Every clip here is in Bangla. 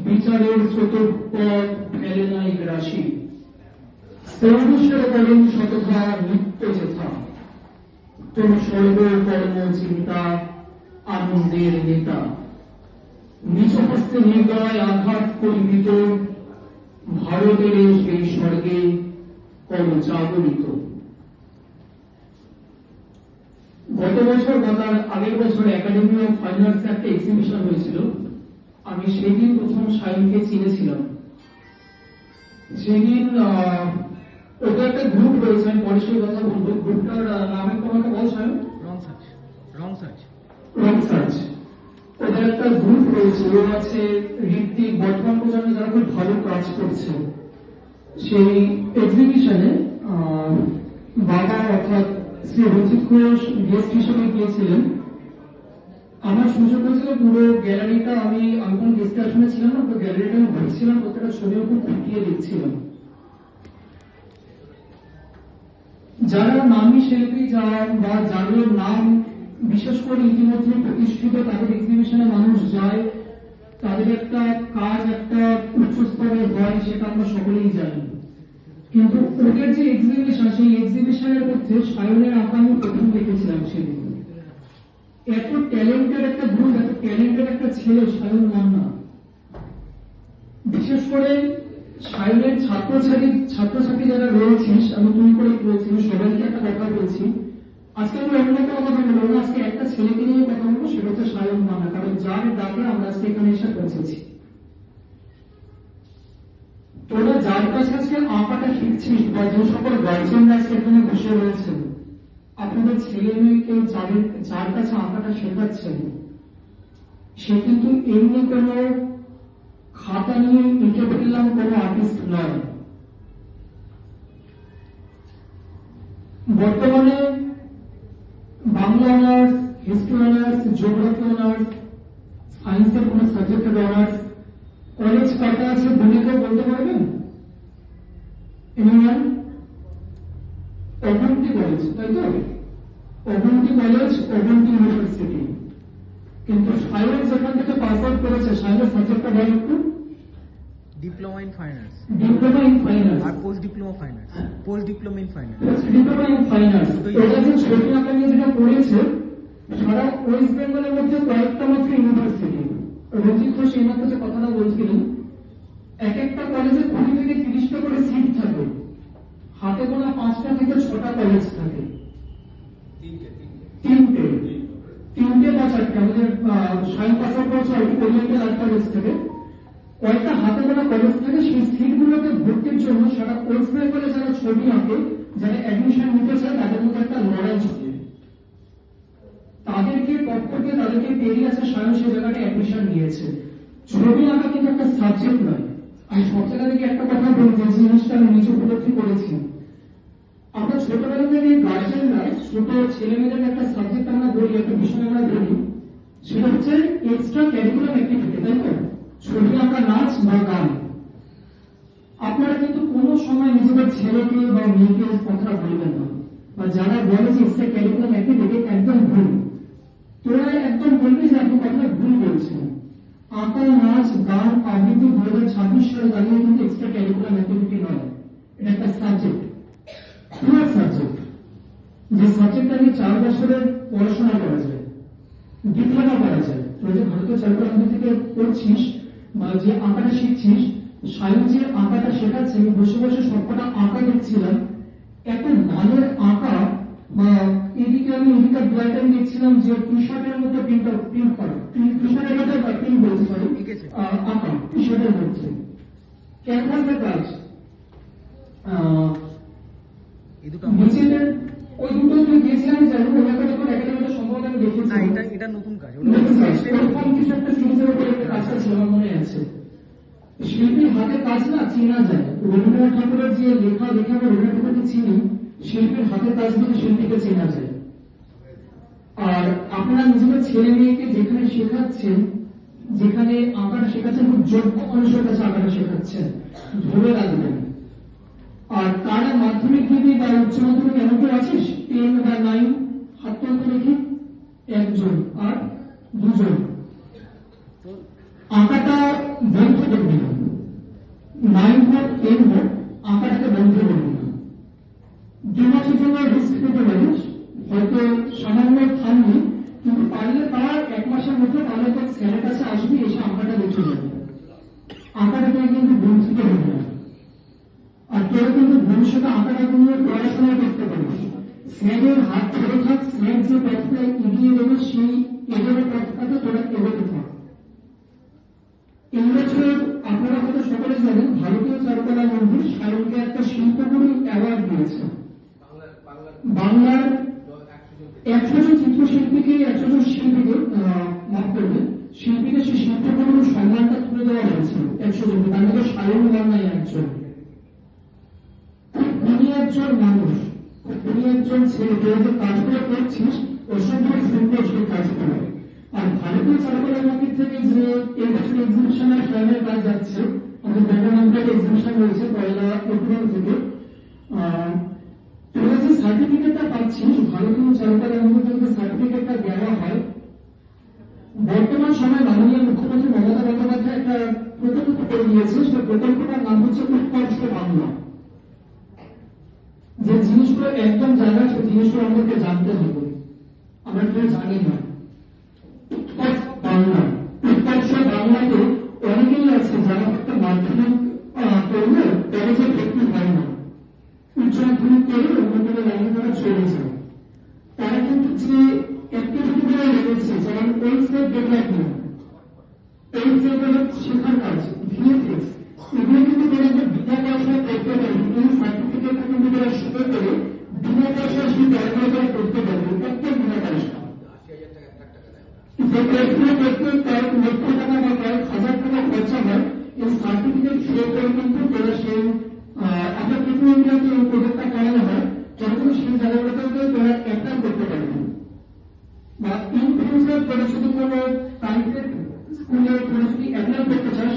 বিচারের স্রোতপথ ফেলে নাই রাশি, পৌরুষের করেন শতধা নিত্য যেথা, তোর সর্বকর্ম চিন্তা আনন্দের নেতা, নিজ হস্তে নির্দয় আঘাত করিবিত, ভারতের সেই স্বর্গে কর জাগরিত। গত বছর বা তার আগের বছর একাডেমি অফ ফাইন আর্টস একটা এক্সিবিশন হয়েছিল। আমি সেদিন প্রথম সায়নকে চিনেছিলাম। সেদিন ওটা একটা গ্রুপ রয়েছে, আমি পরে সেই কথা বলবো। গ্রুপটার নামে তোমাকে বল সায়ন। রং সার্চ। ওদের একটা গ্রুপ রয়েছে, ও আছে ঋত্বিক, বর্তমান প্রজন্মে যারা খুব ভালো কাজ করছে। সেই এক্সিবিশনে বাবা অর্থাৎ শ্রী রঞ্জিত ঘোষ গেস্ট হিসেবে গিয়েছিলেন। আমার সুযোগ হয়েছিল পুরো গ্যালারিটা, আমি কোন গেস্টে আসনে ছিলাম না, পুরো গ্যালারিটা আমি ঘুরছিলাম, প্রত্যেকটা ছবির উপর খুঁটিয়ে দেখছিলাম। যারা নামী শিল্পী বা যাদের নাম বিশেষ করে ইতিমধ্যে প্রতিষ্ঠিত, তাদের এক্সিবিশনে মানুষ যায়, তাদের একটা কাজ একটা উচ্চ স্তরের হয়, সেটা আমরা সকলেই জানি। কিন্তু ওদের যে এক্সিবিশন, সেই এক্সিবিশনের মধ্যে সায়নের আঁকা আমি প্রথম দেখেছিলাম সেদিন। এত ট্যালেন্টেড একটা গ্রুপ, এত ট্যালেন্টেড একটা ছেলে সায়ন মান্না। বিশেষ করে সায়নের ছাত্রছাত্রী যারা রয়েছিস, আমি তুমি করে বলছি, সবাইকে একটা কথা বলছি। আজকে আমি অন্য একটা কথা বলবো না, আজকে একটা ছেলেকে নিয়ে কথা বলবো, সেটা হচ্ছে সায়ন মান্না। কারণ যার ডাকে আমরা আজকে এখানে এসে পৌঁছেছি। তোরা যার কাছে আজকে আঁকাটা শিখছিস বা যে সকল গার্জিয়ানরা আজকে এখানে বসে রয়েছেন, আপনাদের ছেলে মেয়েকে যার কাছে আঁকাটা শেখাচ্ছেন, সে কিন্তু এমনি কোনো খাতা নিয়ে এঁকে ফেললাম কোনো আর্টিস্ট নয়। বর্তমানে Bangla honours, history honours, geography honours, সায়েন্সের কোন সাবজেক্টের অনার্স কলেজ কটা আছে বলে কেউ বলতে পারবেন? অবন্তী কলেজ, তাই তো? Abanti college, Abanti university. কিন্তু সায়ন যেখান থেকে পাস আউট করেছে, সায়নের সাবজেক্টটা বল একটু। ডিপ্লোমা ইন ফাইন আর্টস আর post diploma in fine arts. এটা যে ছবি আঁকা নিয়ে যেটা পড়েছে, সারা ওয়েস্ট বেঙ্গলের মধ্যে কয়েকটা মাত্র ইউনিভার্সিটি। রঞ্জিত ঘোষ এই মাত্র যে কথাটা বলছিলেন, এক একটা কলেজে 20 থেকে 30টা করে সিট থাকে, হাতে গোনা 5টা থেকে 6টা কলেজ থাকে। তিনটে বা 4টে। আমাদের সাইন পাস আউট করেছে ওরিয়েন্টাল আর্ট কলেজ থেকে। কয়েকটা হাতে গোনা কলেজ থাকে, সেই সিটগুলোতে ভর্তির জন্য সারা ওয়েস্ট বেঙ্গলে যারা ছবি আঁকে, যারা অ্যাডমিশন নিতে চায়, তাদের মধ্যে একটা লড়াই চলে। তাদেরকে টক্কর দিয়ে তাদেরকে পেরিয়ে আছে সায়ন, সে জায়গাটা অ্যাডমিশন নিয়েছে। ছবি আঁকা কিন্তু একটা সাবজেক্ট নয়। আমি সব জায়গা থেকে একটা কথা বলি, যে জিনিসটা আমি নিজে উপলব্ধি করেছি। আমরা ছোটবেলা থেকে গার্জেনরা ছোট ছেলে মেয়েদের একটা সাবজেক্ট আমরা বলি, একটা বিষয় আমরা বলি, সেটা হচ্ছে এক্সট্রা ক্যারিকুলাম অ্যাক্টিভিটি, তাই তো? ছবি আঁকা, নাচ বা গান। আপনারা কিন্তু কোনো সময় নিজেদের ছেলেকে বা মেয়েকে কথা বলবেন না, বা যারা বলে যে এক্সট্রা ক্যারিকুলাম অ্যাক্টিভিটি, একদম ভুল। তোরা একদম বলবি যে আপনি কথা ভুল বলছেন। আঁকা, নাচ, গান, আবৃত্তি 2026 সালে দাঁড়িয়ে কিন্তু এক্সট্রা ক্যারিকুলাম অ্যাক্টিভিটি নয়, এটা একটা সাবজেক্ট, পুরো সাবজেক্ট। যে সাবজেক্টটা নিয়ে 4 বছরের পড়াশোনা করা যায়, ডিপ্লোমা করা যায়। তুই যে ভারতীয় চারুকলা থেকে পড়ছিস বা যে আঁকাটা শিখছিস, সায়ন যে আঁকাটা শেখাচ্ছে, আমি বসে বসে সবকটা আঁকা দেখছিলাম। এত মানের আঁকা, বা এদিকে আমি এদিকে ব্লাইটার দেখছিলাম যে টি শার্টের মধ্যে প্রিন্ট করা, টি শার্টের মধ্যে প্রিন্ট বলছি, সরি, আঁকা টি শার্টের মধ্যে ক্যানভাসের কাজ। নিজেদের ওই দুটো যে দিয়েছিলাম, জানি ওনাকে যখন একাডেমিতে সম্ভবত আমি দেখেছি, এটা নতুন কাজ, ওরকম কিছু একটা সিরিজের উপরে একটা কাজটা ছিল, আমার মনে আছে। শিল্পীর হাতে কাজ না চেনা যায়। রবীন্দ্রনাথ ঠাকুরের যে লেখা বা রবীন্দ্রনাথ ঠাকুরকে চিনি, শিল্পীর হাতে কাজ থেকে শিল্পীকে চেনা যায়। আর আপনারা নিজেদের ছেলে মেয়েকে যেখানে শেখাচ্ছেন, যেখানে আঁকাটা শেখাচ্ছেন, খুব যোগ্য মানুষের কাছে আঁকাটা শেখাচ্ছেন, ধরে রাখবেন। আর তারা মাধ্যমিক দিবি বা উচ্চ মাধ্যমিক এমন কেউ আছিস 10 বা 9, হাত তুলতে দেখি, একজন আর দুজন। আঁকাটা বন্ধ করবি না, 9 হোক 10 হোক, আঁকাটাকে বন্ধ করবি না। 2 মাসের জন্য রিস্ক নিতে পারিস, হয়তো সামান্য থামবি, কিন্তু পারলে তার 1 মাসের মধ্যে তাহলে তোর স্যারের কাছে আসবি, এসে আঁকাটা দেখে যাবে। আঁকাটাকে কিন্তু বঞ্চিত হবে না। আর তোরা কিন্তু ভবিষ্যতে আঁকাটাকে নিয়ে পড়াশোনা করতে পারিস। স্যারের হাত ধরে থাক, স্যার যে পথটা এগিয়ে দেবে সেই এগোনো পথটাকে তোরা এগোতে থাক। এই বছর আপনারা হয়তো সকলে জানেন, ভারতীয় চারুকলা মন্দির শায়নকে একটা শিল্পগুরু অ্যাওয়ার্ড দিয়েছে। বাংলার 100 জন চিত্রশিল্পীকে, 100 জন শিল্পীকে মাফ করবে, শিল্পীকে সেই শিল্পগুরুর সম্মানটা তুলে দেওয়া হয়েছিল 100 জনকে, তার মধ্যে শায়ন বাংলায় একজন। উনি একজন মানুষ, উনি একজন ছেলে, তুই যে কাজগুলো করছিস অসম্ভব সুন্দর সেই কাজগুলো। আর ভারতীয় চারুকলা মন্দির থেকে যে এই বছর এক্সিবিশনের শায়নের কাজ যাচ্ছে, আমাদের বেঙ্গল এক্সিবিশন রয়েছে 1 এপ্রিল থেকে। তোরা যে সার্টিফিকেটটা পাচ্ছিস, ভারতীয় চারুকলা মন্দির থেকে সার্টিফিকেটটা দেওয়া হয়। বর্তমান সময় মাননীয় মুখ্যমন্ত্রী মমতা বন্দ্যোপাধ্যায় একটা প্রকল্প করে দিয়েছে, সেই প্রকল্পটার নাম হচ্ছে উৎকর্ষ বাংলা। যে জিনিসগুলো একদম জানা, সেই জিনিসগুলো আমাদেরকে জানতে হবে, আমরা কেউ জানি না। বাংলা, উৎকর্ষ বাংলাতে অনেকেই আছে যারা একটা মাধ্যমিক করলে কলেজে ভর্তি হয় না, উচ্চ মাধ্যমিক করে অন্য কোনো লাইনে তারা চলে যায়। তারা কিন্তু যে অ্যাক্টিভিটিগুলো লেগেছে, যেমন ওয়েবসাইট ডেভেলপমেন্ট, ওয়েবসাইট শেখার কাজ, ভিএফএক্স, এগুলো কিন্তু তারা বিনা পয়সায় করতে পারবে। এই সার্টিফিকেটটা কিন্তু তারা শুরু করে বিনা পয়সায় সেই কাজগুলো করতে পারবে, একদম বিনা পয়সা। যে কোর্সগুলো করতে কয়েক লক্ষ টাকা বা কয়েক হাজার টাকা খরচা হয়, এই সার্টিফিকেট শো করে কিন্তু তারা সেই আপনার পৃথিবীগুলোকে এই প্রজেক্টটা করানো হয়, যখন সেই জায়গাগুলোতে তারা অ্যাপ্লাই করতে পারবে। বা ইন ফিউচার তোরা যদি কোনো প্রাইভেট স্কুলে তোরা যদি অ্যাপ্লাই করতে চাস,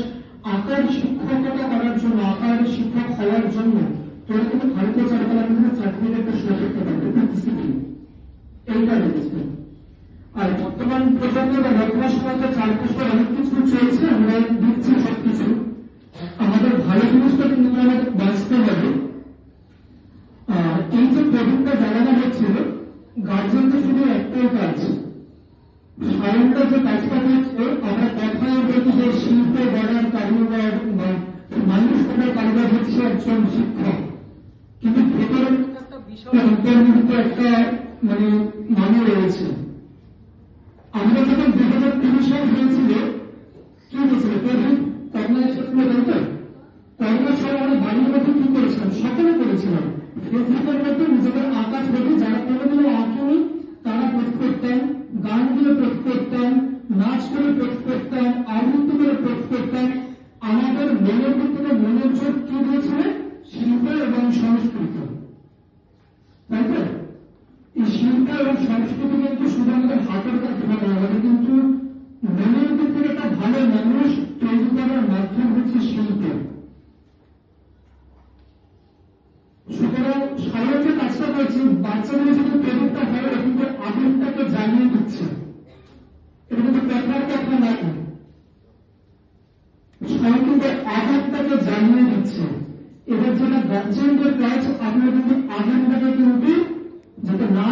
আঁকার শিক্ষকতা করার জন্য, আঁকার শিক্ষক হওয়ার জন্য তোরা কিন্তু ভারতীয় চারুকলা মন্দিরের সার্টিফিকেটটা শো করতে পারবে, ডিসিপ্লিন এইটা রয়েছে। আর বর্তমান প্রজন্ম বা বর্তমান সমাজে 4 বছর অনেক কিছু চলছে, আমরা দেখছি সবকিছু। আমাদের ভালো জিনিসটা কিন্তু আমাদের বাঁচতে হবে। এই যে প্রবীণটা জানানো হচ্ছিল, গার্জেনদের শুধু একটাই কাজ, সায়নটা যে কাজটা করছে, আমরা কথায় বলছি যে শিল্প গড়ার কারিগর বা মানুষ করার কারিগর হচ্ছে একজন শিক্ষক, কিন্তু ভেতরে অন্তর্নিহিত একটা মানে রয়েছে। আমরা যখন 2003 সাল হয়েছিল, কি হয়েছিল, করোনা এসেছিল, করোনার সময় আমরা বাড়ির মধ্যে কি করেছিলাম, সকলে করেছিলাম ফেসবুকের মধ্যে নিজেদের আঁকা ছবি, যারা কোনোদিনও আঁকেনি তারা পোস্ট করতেন, গান দিয়ে পোস্ট করতেন, নাচ করে পোস্ট করতেন, আবৃত্তি করে পোস্ট করতেন। আমাদের মনের ভিতরে মনোযোগ কি দিয়েছিলেন, শিল্প এবং সংস্কৃতি, তাই তো? এই শিল্প এবং সংস্কৃতি কিন্তু শুধু আমাদের হাতের কাছে হবে, আমাদের কিন্তু মনের দিক থেকে একটা ভালো মানুষ তৈরি করার মাধ্যম হচ্ছে শিল্প। সুতরাং সারা যে কাজটা করছি, বাচ্চাদের যদি প্রজেক্টটা হয়, এটা কিন্তু আবেগটাকে জানিয়ে দিচ্ছে, এটা কিন্তু কথার কথা নাই, সবাই কিন্তু আবেগটাকে জানিয়ে দিচ্ছে। এবার যেটা গার্জেনদের কাজ, আপনারা কিন্তু আবেগটাকে কিন্তু যাতে না